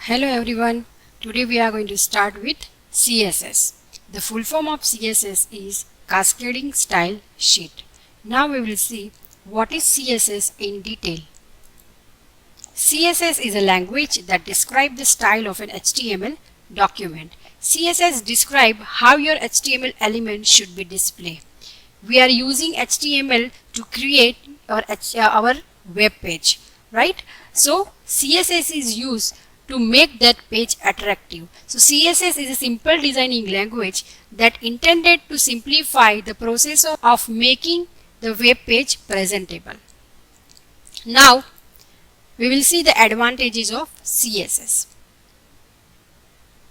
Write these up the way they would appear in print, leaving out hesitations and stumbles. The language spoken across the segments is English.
Hello everyone, today we are going to start with CSS. The full form of CSS is Cascading Style Sheet. Now we will see what is CSS in detail. CSS is a language that describes the style of an HTML document. CSS describes how your HTML element should be displayed. We are using HTML to create our web page, right? So CSS is used to make that page attractive. So CSS is a simple designing language that intended to simplify the process of making the web page presentable. Now we will see the advantages of CSS.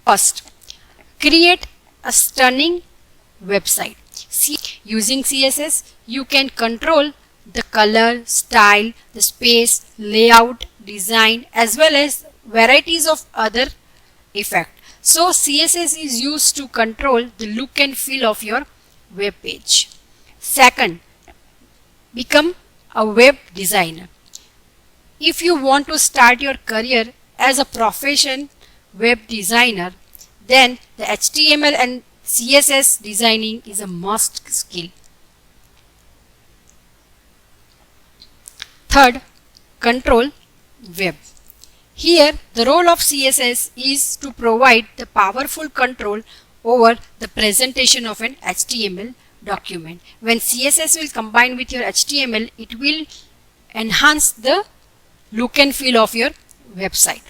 First, create a stunning website. Using CSS, you can control the color, style, the space, layout, design, as well as varieties of other effects. So CSS is used to control the look and feel of your web page. Second, become a web designer. If you want to start your career as a professional web designer, then the HTML and CSS designing is a must skill. Third, control web. Here, the role of CSS is to provide the powerful control over the presentation of an HTML document. When CSS will combine with your HTML, it will enhance the look and feel of your website.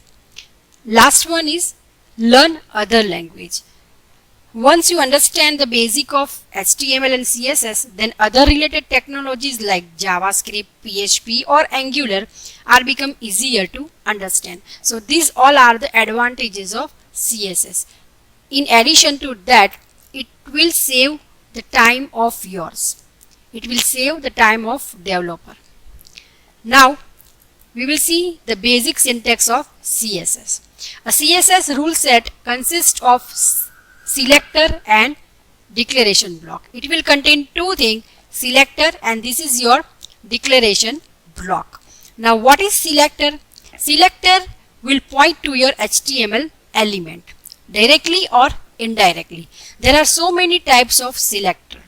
Last one is learn other language. Once you understand the basic of HTML and CSS, then other related technologies like JavaScript, PHP or Angular are become easier to understand. So these all are the advantages of CSS. In addition to that, it will save the time of yours. It will save the time of developer. Now we will see the basic syntax of CSS. A CSS rule set consists of selector and declaration block. It will contain two things, selector and this is your declaration block. Now what is selector? Selector will point to your HTML element directly or indirectly. There are so many types of selector.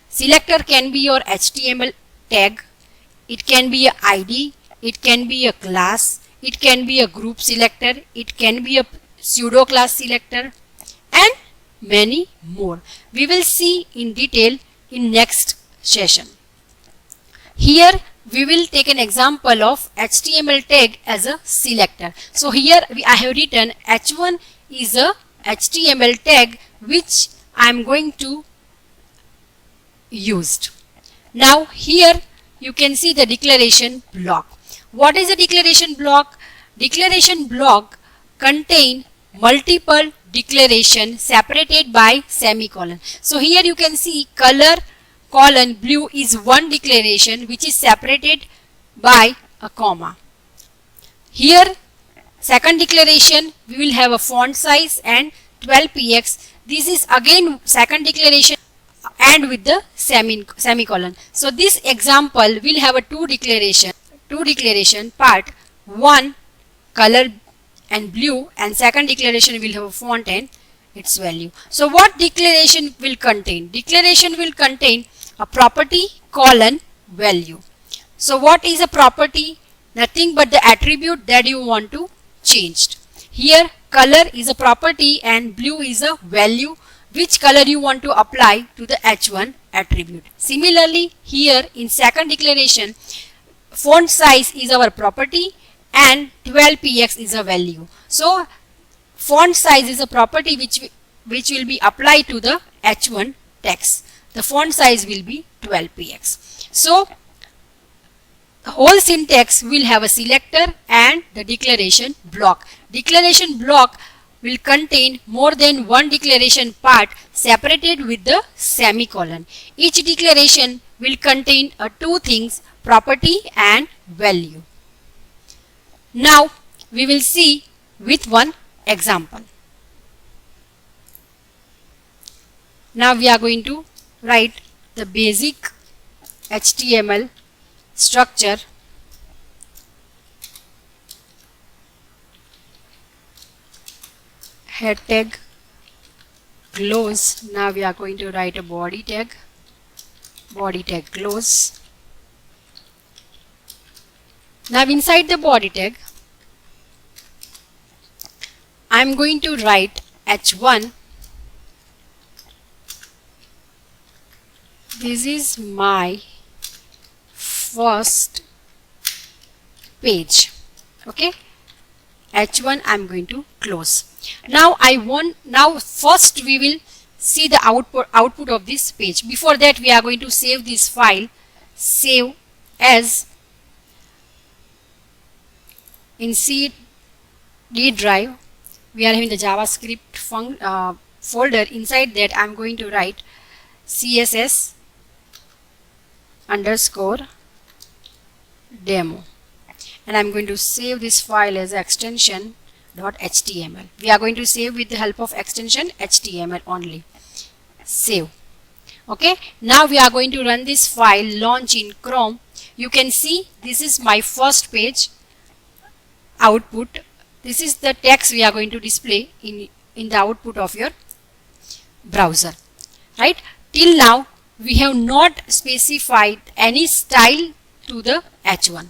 Selector can be your HTML tag, it can be a ID, it can be a class, it can be a group selector, it can be a pseudo class selector and many more. We will see in detail in next session. Here we will take an example of HTML tag as a selector. So here I have written h1 is a HTML tag which I am going to use. Now here you can see the declaration block. What is a declaration block? Declaration block contain multiple declaration separated by semicolon. So here you can see color colon blue is one declaration which is separated by a comma. Here second declaration we will have a font size and 12px. This is again second declaration and with the semicolon. So this example will have a two declaration part, one color and blue and second declaration will have a font and its value. So what declaration will contain? Declaration will contain a property colon value. So what is a property? Nothing but the attribute that you want to change. Here color is a property and blue is a value which color you want to apply to the h1 attribute. Similarly here in second declaration font size is our property and 12px is a value. So font size is a property which will be applied to the h1 text. The font size will be 12px. So the whole syntax will have a selector and the declaration block. Declaration block will contain more than one declaration part separated with the semicolon. Each declaration will contain two things, property and value. Now we will see with one example. Now we are going to write the basic HTML structure head tag close. Now we are going to write a body tag close. Now inside the body tag I am going to write h1. This is my first page. Okay, h1 I am going to close. Now first we will see the output of this page. Before that we are going to save this file. Save as in C drive. We are having the JavaScript folder. Inside that I am going to write CSS underscore demo, and I am going to save this file as extension .html. We are going to save with the help of extension HTML only. Save. Okay, now we are going to run this file, launch in Chrome. You can see this is my first page output. This is the text we are going to display in the output of your browser, right? Till now we have not specified any style to the h1.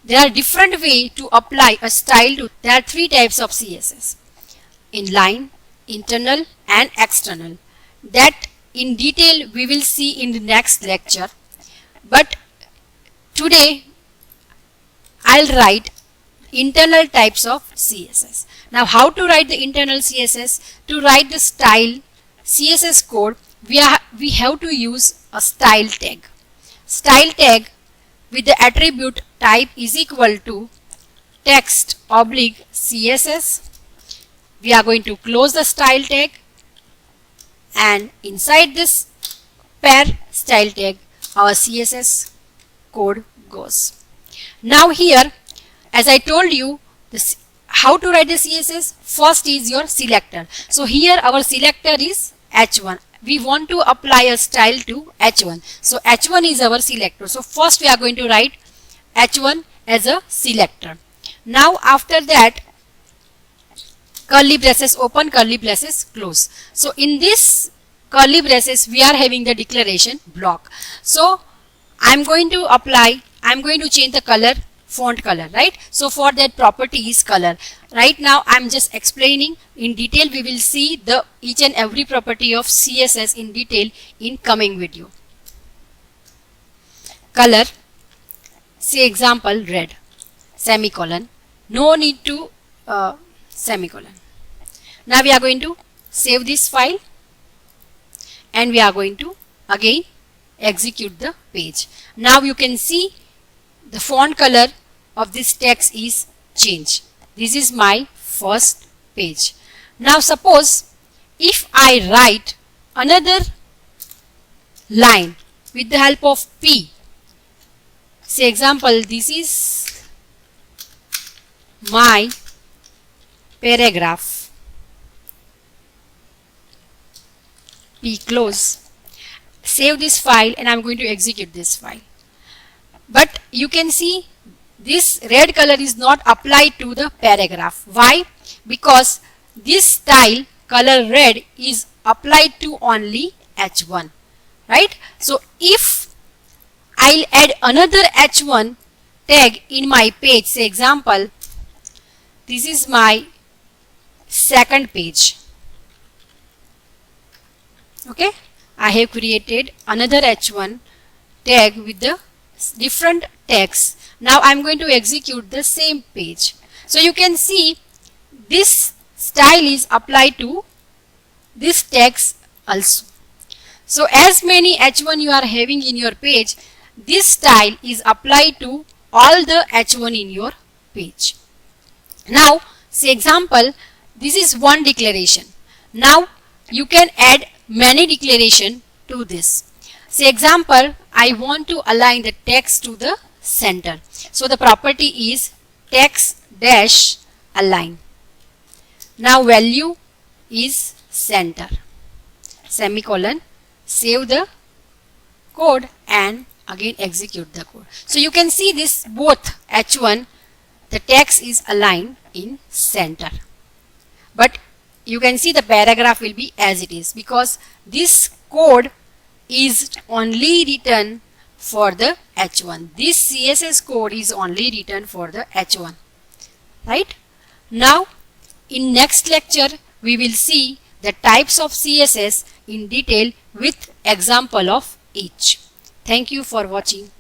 There are different ways to apply a style to. There are three types of CSS: inline, internal and external. That in detail we will see in the next lecture, but today I'll write internal types of CSS. Now how to write the internal CSS? To write the style CSS code, we have to use a style tag. Style tag with the attribute type is equal to text oblique CSS. We are going to close the style tag, and inside this pair style tag our CSS code goes. Now here, as I told you, how to write the CSS, first is your selector. So here our selector is h1. We want to apply a style to h1. So h1 is our selector. So first we are going to write h1 as a selector. Now after that, curly braces open, curly braces close. So in this curly braces we are having the declaration block. So I'm going to change the color, font color, right? So for that property is color. Right now I'm just explaining in detail. We will see the each and every property of CSS in detail in coming video. Color, say example red, semicolon, no need to semicolon. Now we are going to save this file and we are going to again execute the page. Now you can see the font color of this text is changed. This is my first page. Now suppose if I write another line with the help of P, say example, this is my paragraph, P close, save this file and I'm going to execute this file. But you can see this red color is not applied to the paragraph. Why? Because this style color red is applied to only h1, right? So if I'll add another h1 tag in my page, say example, this is my second page. Okay, I have created another h1 tag with the different text. Now I'm going to execute the same page. So you can see this style is applied to this text also. So as many h1 you are having in your page, this style is applied to all the h1 in your page. Now say example, this is one declaration. Now you can add many declaration to this. Say example, I want to align the text to the center. So the property is text dash align. Now value is center, semicolon, save the code and again execute the code. So you can see this both h1, the text is aligned in center. But you can see the paragraph will be as it is, because this code is only written for the H1. This CSS code is only written for the H1, right? Now in next lecture we will see the types of CSS in detail with example of each. Thank you for watching.